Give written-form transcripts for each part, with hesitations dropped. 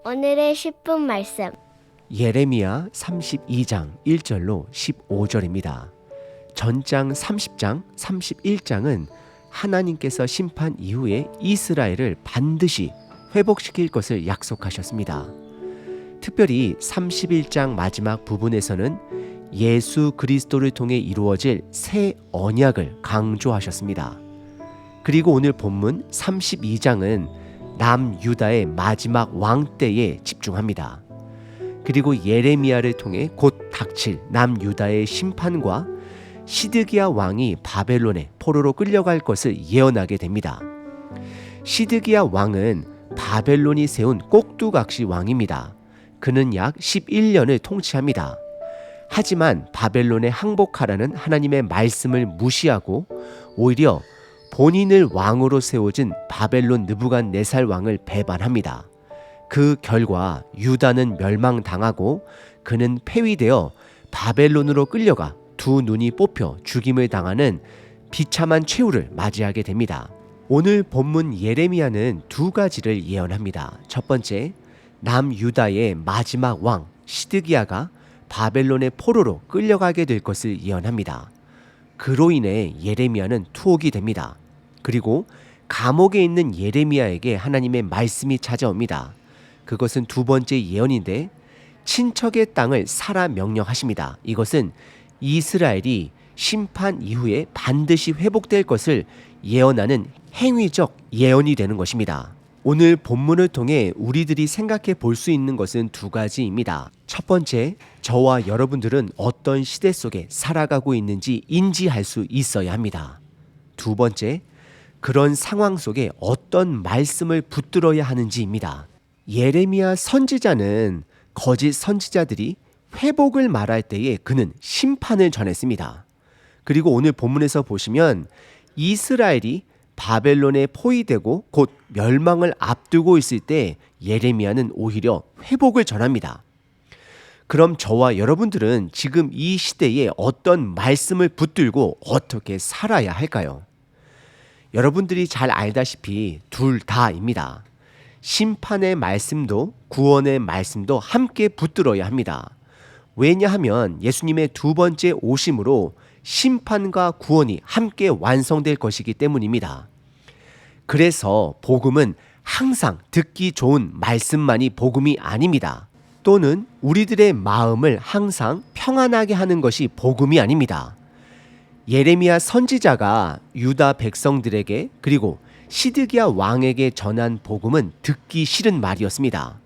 오늘의 10분 말씀. 예레미야 32장 1절로 15절입니다. 전장 30장, 31장은 하나님께서 심판 이후에 이스라엘을 반드시 회복시킬 것을 약속하셨습니다. 특별히 31장 마지막 부분에서는 예수 그리스도를 통해 이루어질 새 언약을 강조하셨습니다. 그리고 오늘 본문 32장은 남유다의 마지막 왕 때에 집중합니다. 그리고 예레미야를 통해 곧 닥칠 남유다의 심판과 시드기야 왕이 바벨론의 포로로 끌려갈 것을 예언하게 됩니다. 시드기야 왕은 바벨론이 세운 꼭두각시 왕입니다. 그는 약 11년을 통치합니다. 하지만 바벨론에 항복하라는 하나님의 말씀을 무시하고 오히려 본인을 왕으로 세워진 바벨론 느부갓네살 왕을 배반합니다. 그 결과 유다는 멸망당하고 그는 폐위되어 바벨론으로 끌려가 두 눈이 뽑혀 죽임을 당하는 비참한 최후를 맞이하게 됩니다. 오늘 본문 예레미야는 두 가지를 예언합니다. 첫 번째, 남유다의 마지막 왕 시드기야가 바벨론의 포로로 끌려가게 될 것을 예언합니다. 그로 인해 예레미야는 투옥이 됩니다. 그리고 감옥에 있는 예레미야에게 하나님의 말씀이 찾아옵니다. 그것은 두 번째 예언인데 친척의 땅을 사라 명령하십니다. 이것은 이스라엘이 심판 이후에 반드시 회복될 것을 예언하는 행위적 예언이 되는 것입니다. 오늘 본문을 통해 우리들이 생각해 볼 수 있는 것은 두 가지입니다. 첫 번째, 저와 여러분들은 어떤 시대 속에 살아가고 있는지 인지할 수 있어야 합니다. 두 번째, 그런 상황 속에 어떤 말씀을 붙들어야 하는지입니다. 예레미야 선지자는 거짓 선지자들이 회복을 말할 때에 그는 심판을 전했습니다. 그리고 오늘 본문에서 보시면 이스라엘이 바벨론에 포위되고 곧 멸망을 앞두고 있을 때 예레미야는 오히려 회복을 전합니다. 그럼 저와 여러분들은 지금 이 시대에 어떤 말씀을 붙들고 어떻게 살아야 할까요? 여러분들이 잘 알다시피 둘 다입니다. 심판의 말씀도 구원의 말씀도 함께 붙들어야 합니다. 왜냐하면 예수님의 두 번째 오심으로 심판과 구원이 함께 완성될 것이기 때문입니다. 그래서 복음은 항상 듣기 좋은 말씀만이 복음이 아닙니다. 또는 우리들의 마음을 항상 평안하게 하는 것이 복음이 아닙니다. 예레미야 선지자가 유다 백성들에게 그리고 시드기야 왕에게 전한 복음은 듣기 싫은 말이었습니다.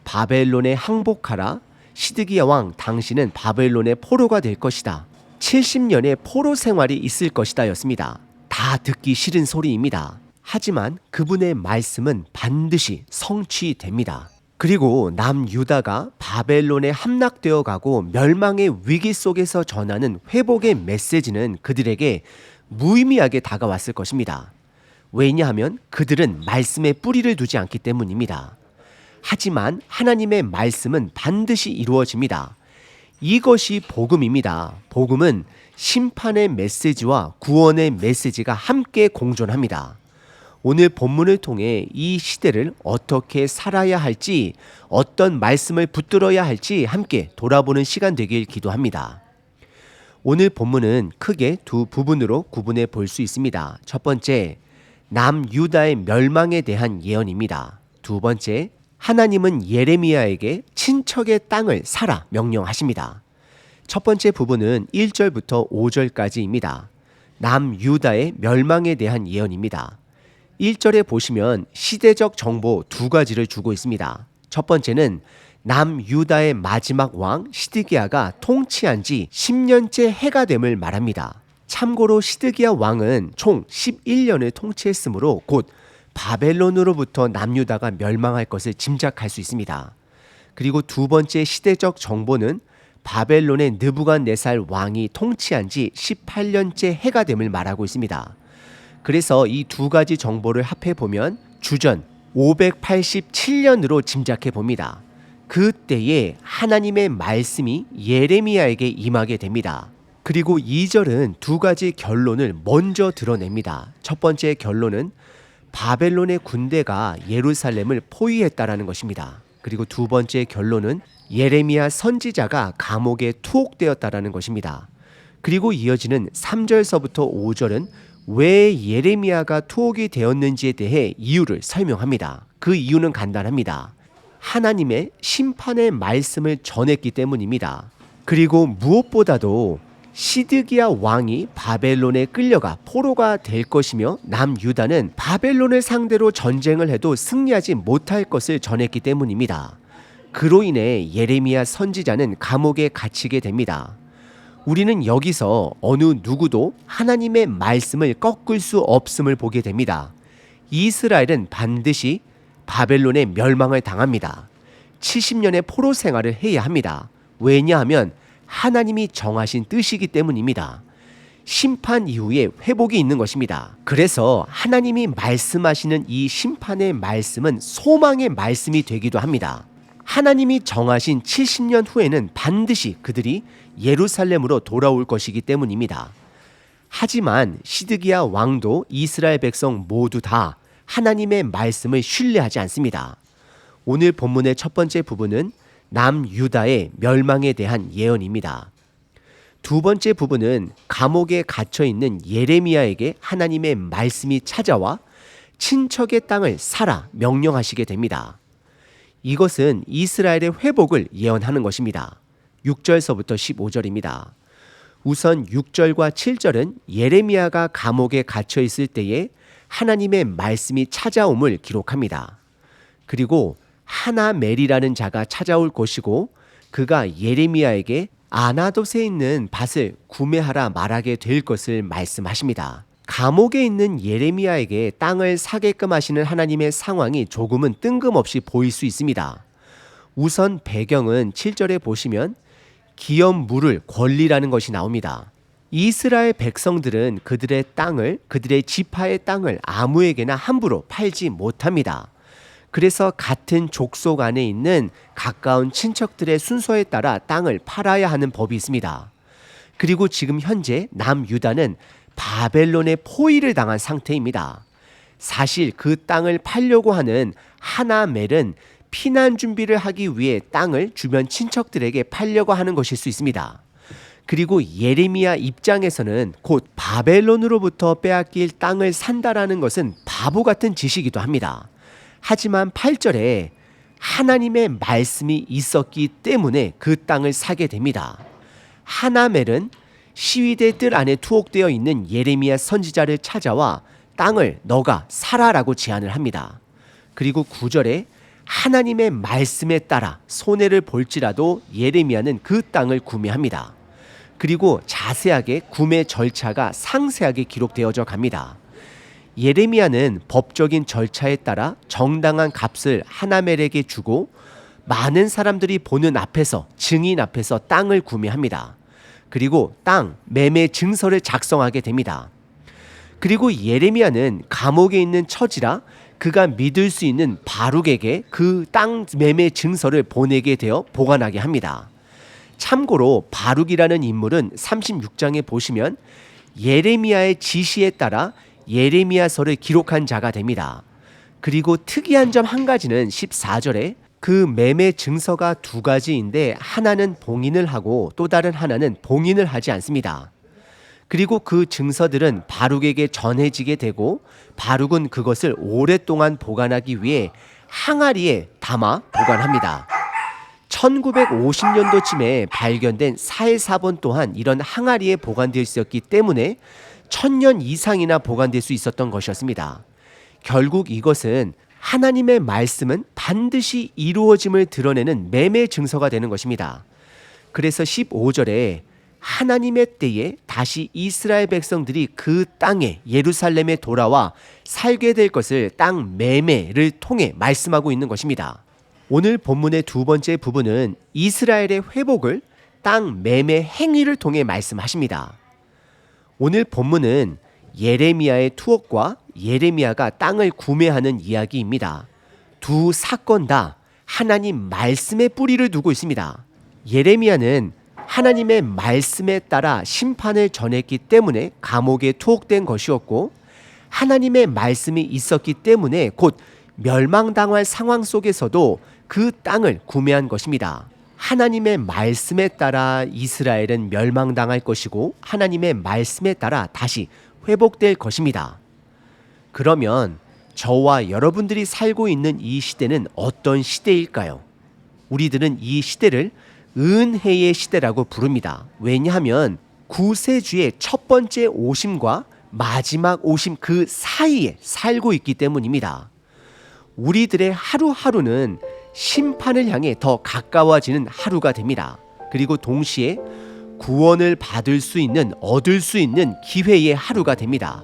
바벨론에 항복하라. 시드기야 왕, 당신은 바벨론의 포로가 될 것이다. 70년의 포로 생활이 있을 것이다 였습니다. 다 듣기 싫은 소리입니다. 하지만 그분의 말씀은 반드시 성취됩니다. 그리고 남유다가 바벨론에 함락되어 가고 멸망의 위기 속에서 전하는 회복의 메시지는 그들에게 무의미하게 다가왔을 것입니다. 왜냐하면 그들은 말씀에 뿌리를 두지 않기 때문입니다. 하지만 하나님의 말씀은 반드시 이루어집니다. 이것이 복음입니다. 복음은 심판의 메시지와 구원의 메시지가 함께 공존합니다. 오늘 본문을 통해 이 시대를 어떻게 살아야 할지, 어떤 말씀을 붙들어야 할지 함께 돌아보는 시간 되길 기도합니다. 오늘 본문은 크게 두 부분으로 구분해 볼 수 있습니다. 첫 번째, 남유다의 멸망에 대한 예언입니다. 두 번째, 하나님은 예레미야에게 친척의 땅을 사라 명령하십니다. 첫 번째 부분은 1절부터 5절까지입니다. 남유다의 멸망에 대한 예언입니다. 1절에 보시면 시대적 정보 두 가지를 주고 있습니다. 첫 번째는 남유다의 마지막 왕 시드기야가 통치한 지 10년째 해가 됨을 말합니다. 참고로 시드기야 왕은 총 11년을 통치했으므로 곧 바벨론으로부터 남유다가 멸망할 것을 짐작할 수 있습니다. 그리고 두 번째 시대적 정보는 바벨론의 느부갓네살 왕이 통치한 지 18년째 해가 됨을 말하고 있습니다. 그래서 이 두 가지 정보를 합해보면 주전 587년으로 짐작해 봅니다. 그때에 하나님의 말씀이 예레미야에게 임하게 됩니다. 그리고 2절은 두 가지 결론을 먼저 드러냅니다. 첫 번째 결론은 바벨론의 군대가 예루살렘을 포위했다라는 것입니다. 그리고 두 번째 결론은 예레미야 선지자가 감옥에 투옥되었다라는 것입니다. 그리고 이어지는 3절서부터 5절은 왜 예레미야가 투옥이 되었는지에 대해 이유를 설명합니다. 그 이유는 간단합니다. 하나님의 심판의 말씀을 전했기 때문입니다. 그리고 무엇보다도 시드기야 왕이 바벨론에 끌려가 포로가 될 것이며 남유다는 바벨론을 상대로 전쟁을 해도 승리하지 못할 것을 전했기 때문입니다. 그로 인해 예레미야 선지자는 감옥에 갇히게 됩니다. 우리는 여기서 어느 누구도 하나님의 말씀을 꺾을 수 없음을 보게 됩니다. 이스라엘은 반드시 바벨론의 멸망을 당합니다. 70년의 포로 생활을 해야 합니다. 왜냐하면 하나님이 정하신 뜻이기 때문입니다. 심판 이후에 회복이 있는 것입니다. 그래서 하나님이 말씀하시는 이 심판의 말씀은 소망의 말씀이 되기도 합니다. 하나님이 정하신 70년 후에는 반드시 그들이 예루살렘으로 돌아올 것이기 때문입니다. 하지만 시드기야 왕도 이스라엘 백성 모두 다 하나님의 말씀을 신뢰하지 않습니다. 오늘 본문의 첫 번째 부분은 남유다의 멸망에 대한 예언입니다. 두 번째 부분은 감옥에 갇혀 있는 예레미야에게 하나님의 말씀이 찾아와 친척의 땅을 사라 명령하시게 됩니다. 이것은 이스라엘의 회복을 예언하는 것입니다. 6절서부터 15절입니다. 우선 6절과 7절은 예레미야가 감옥에 갇혀 있을 때에 하나님의 말씀이 찾아옴을 기록합니다. 그리고 하나멜이라는 자가 찾아올 것이고 그가 예레미야에게 아나돗에 있는 밭을 구매하라 말하게 될 것을 말씀하십니다. 감옥에 있는 예레미야에게 땅을 사게끔 하시는 하나님의 상황이 조금은 뜬금없이 보일 수 있습니다. 우선 배경은 7절에 보시면 기업 물을 권리라는 것이 나옵니다. 이스라엘 백성들은 그들의 땅을, 그들의 지파의 땅을 아무에게나 함부로 팔지 못합니다. 그래서 같은 족속 안에 있는 가까운 친척들의 순서에 따라 땅을 팔아야 하는 법이 있습니다. 그리고 지금 현재 남유다는 바벨론의 포위를 당한 상태입니다. 사실 그 땅을 팔려고 하는 하나멜은 피난 준비를 하기 위해 땅을 주변 친척들에게 팔려고 하는 것일 수 있습니다. 그리고 예레미야 입장에서는 곧 바벨론으로부터 빼앗길 땅을 산다라는 것은 바보 같은 짓이기도 합니다. 하지만 8절에 하나님의 말씀이 있었기 때문에 그 땅을 사게 됩니다. 하나멜은 시위대 뜰 안에 투옥되어 있는 예레미야 선지자를 찾아와 땅을 너가 사라라고 제안을 합니다. 그리고 9절에 하나님의 말씀에 따라 손해를 볼지라도 예레미야는 그 땅을 구매합니다. 그리고 자세하게 구매 절차가 상세하게 기록되어져 갑니다. 예레미야는 법적인 절차에 따라 정당한 값을 하나멜에게 주고 많은 사람들이 보는 앞에서, 증인 앞에서 땅을 구매합니다. 그리고 땅 매매 증서를 작성하게 됩니다. 그리고 예레미야는 감옥에 있는 처지라 그가 믿을 수 있는 바룩에게 그 땅 매매 증서를 보내게 되어 보관하게 합니다. 참고로 바룩이라는 인물은 36장에 보시면 예레미야의 지시에 따라 예레미야서를 기록한 자가 됩니다. 그리고 특이한 점 한 가지는 14절에 그 매매 증서가 두 가지인데 하나는 봉인을 하고 또 다른 하나는 봉인을 하지 않습니다. 그리고 그 증서들은 바룩에게 전해지게 되고 바룩은 그것을 오랫동안 보관하기 위해 항아리에 담아 보관합니다. 1950년도쯤에 발견된 사해사본 또한 이런 항아리에 보관되어 있었기 때문에 1000년 이상이나 보관될 수 있었던 것이었습니다. 결국 이것은 하나님의 말씀은 반드시 이루어짐을 드러내는 매매 증서가 되는 것입니다. 그래서 15절에 하나님의 때에 다시 이스라엘 백성들이 그 땅에 예루살렘에 돌아와 살게 될 것을 땅 매매를 통해 말씀하고 있는 것입니다. 오늘 본문의 두 번째 부분은 이스라엘의 회복을 땅 매매 행위를 통해 말씀하십니다. 오늘 본문은 예레미야의 투옥과 예레미야가 땅을 구매하는 이야기입니다. 두 사건 다 하나님 말씀의 뿌리를 두고 있습니다. 예레미야는 하나님의 말씀에 따라 심판을 전했기 때문에 감옥에 투옥된 것이었고 하나님의 말씀이 있었기 때문에 곧 멸망당할 상황 속에서도 그 땅을 구매한 것입니다. 하나님의 말씀에 따라 이스라엘은 멸망당할 것이고 하나님의 말씀에 따라 다시 회복될 것입니다. 그러면 저와 여러분들이 살고 있는 이 시대는 어떤 시대일까요? 우리들은 이 시대를 은혜의 시대라고 부릅니다. 왜냐하면 구세주의 첫 번째 오심과 마지막 오심 그 사이에 살고 있기 때문입니다. 우리들의 하루하루는 심판을 향해 더 가까워지는 하루가 됩니다. 그리고 동시에 구원을 받을 수 있는, 얻을 수 있는 기회의 하루가 됩니다.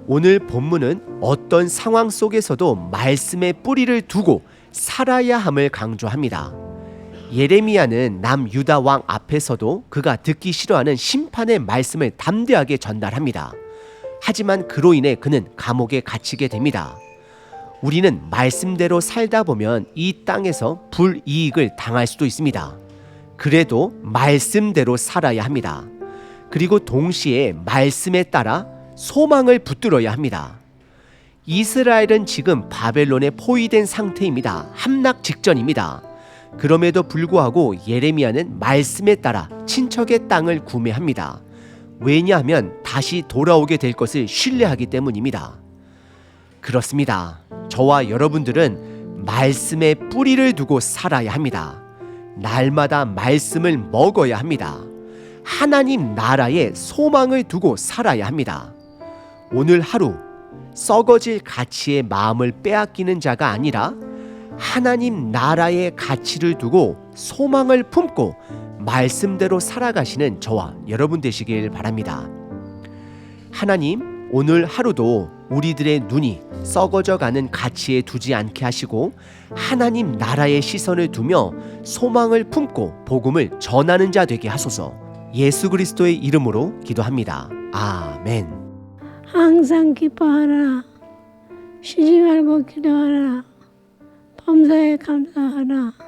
오늘 본문은 어떤 상황 속에서도 말씀의 뿌리를 두고 살아야 함을 강조합니다. 예레미야는 남유다 왕 앞에서도 그가 듣기 싫어하는 심판의 말씀을 담대하게 전달합니다. 하지만 그로 인해 그는 감옥에 갇히게 됩니다. 우리는 말씀대로 살다 보면 이 땅에서 불이익을 당할 수도 있습니다. 그래도 말씀대로 살아야 합니다. 그리고 동시에 말씀에 따라 소망을 붙들어야 합니다. 이스라엘은 지금 바벨론에 포위된 상태입니다. 함락 직전입니다. 그럼에도 불구하고 예레미야는 말씀에 따라 친척의 땅을 구매합니다. 왜냐하면 다시 돌아오게 될 것을 신뢰하기 때문입니다. 그렇습니다. 저와 여러분들은 말씀에 뿌리를 두고 살아야 합니다. 날마다 말씀을 먹어야 합니다. 하나님 나라에 소망을 두고 살아야 합니다. 오늘 하루 썩어질 가치의 마음을 빼앗기는 자가 아니라 하나님 나라의 가치를 두고 소망을 품고 말씀대로 살아가시는 저와 여러분 되시길 바랍니다. 하나님, 오늘 하루도 우리들의 눈이 썩어져 가는 가치에 두지 않게 하시고 하나님 나라의 시선을 두며 소망을 품고 복음을 전하는 자 되게 하소서. 예수 그리스도의 이름으로 기도합니다. 아멘. 항상 기뻐하라. 쉬지 말고 기도하라. 범사에 감사하라.